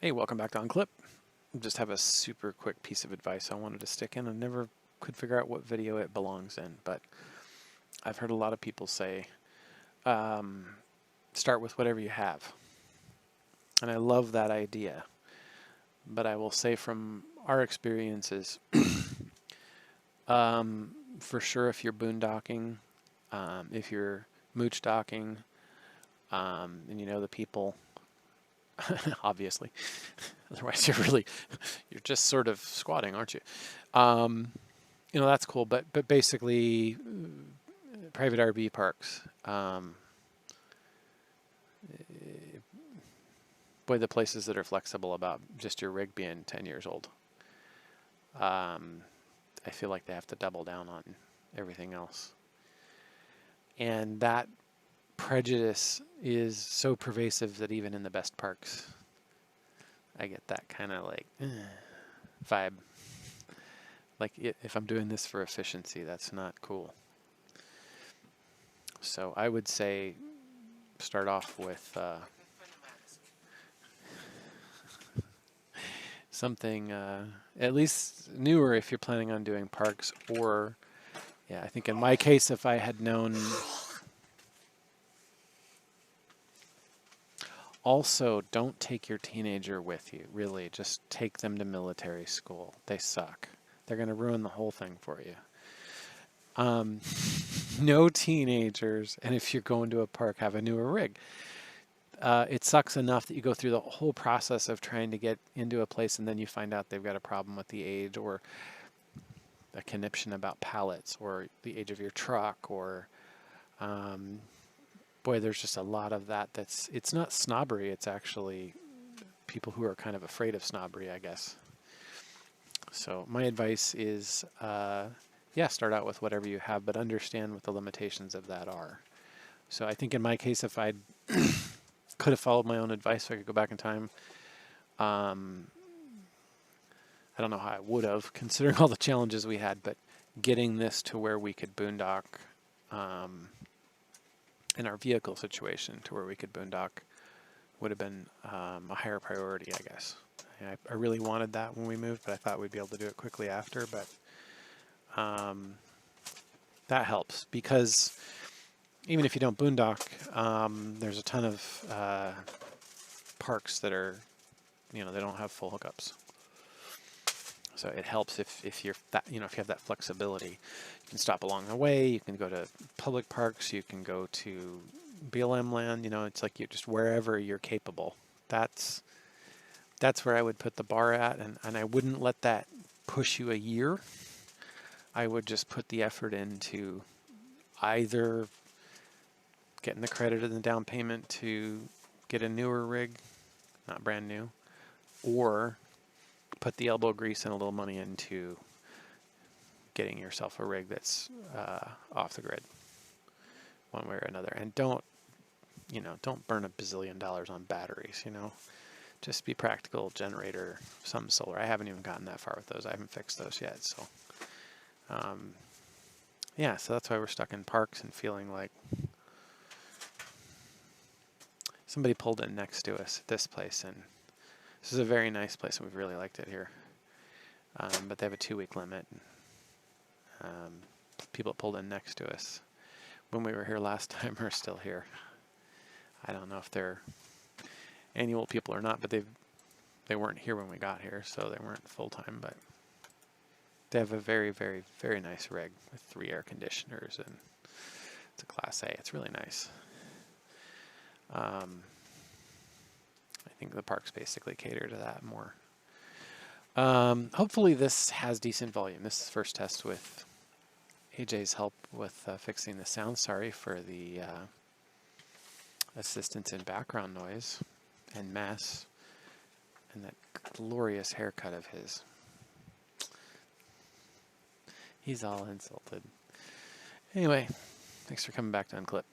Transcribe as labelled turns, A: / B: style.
A: Hey, welcome back to Unclip. Just have a super quick piece of advice I wanted to stick in. I never could figure out what video it belongs in, but I've heard a lot of people say, start with whatever you have. And I love that idea. But I will say from our experiences, for sure if you're boondocking, if you're mooch docking, and you know the people, obviously. Otherwise, you're just sort of squatting, aren't you? That's cool. But basically, private RV parks. Boy, the places that are flexible about just your rig being 10 years old. I feel like they have to double down on everything else. And that prejudice is so pervasive that even in the best parks, I get that kind of like vibe. Like if I'm doing this for efficiency, that's not cool. So I would say start off with something at least newer if you're planning on doing parks, or I think in my case, if I had known. Also, don't take your teenager with you, really. Just take them to military school. They suck. They're going to ruin the whole thing for you. No teenagers, and if you're going to a park, have a newer rig. It sucks enough that you go through the whole process of trying to get into a place and then you find out they've got a problem with the age or a conniption about pallets or the age of your truck or boy, there's just a lot of that. It's not snobbery. It's actually people who are kind of afraid of snobbery, I guess. So my advice is, start out with whatever you have, but understand what the limitations of that are. So I think in my case, if I could have followed my own advice, if I could go back in time, I don't know how I would have, considering all the challenges we had, but getting this to where we could boondock in our vehicle situation to where we could boondock would have been a higher priority, I guess. I really wanted that when we moved, but I thought we'd be able to do it quickly after. But that helps because even if you don't boondock, there's a ton of parks that are, they don't have full hookups. So it helps if you're that, if you have that flexibility. You can stop along the way. You can go to public parks. You can go to BLM land. It's like you just wherever you're capable. That's where I would put the bar at, and I wouldn't let that push you a year. I would just put the effort into either getting the credit and the down payment to get a newer rig, not brand new, or put the elbow grease and a little money into getting yourself a rig that's off the grid one way or another. And don't burn $1 bazillion on batteries, Just be practical, generator, some solar. I haven't even gotten that far with those. I haven't fixed those yet. So, so that's why we're stuck in parks and feeling like somebody pulled in next to us at this place, and this is a very nice place, and we've really liked it here. But they have a 2-week limit. People that pulled in next to us when we were here last time are still here. I don't know if they're annual people or not, but they weren't here when we got here, so they weren't full-time. But they have a very, very, very nice rig with 3 air conditioners, and it's a Class A. It's really nice. I think the parks basically cater to that more. Hopefully this has decent volume. This is the first test with AJ's help with fixing the sound. Sorry for the assistance in background noise and mess and that glorious haircut of his. He's all insulted. Anyway, thanks for coming back to Unclip.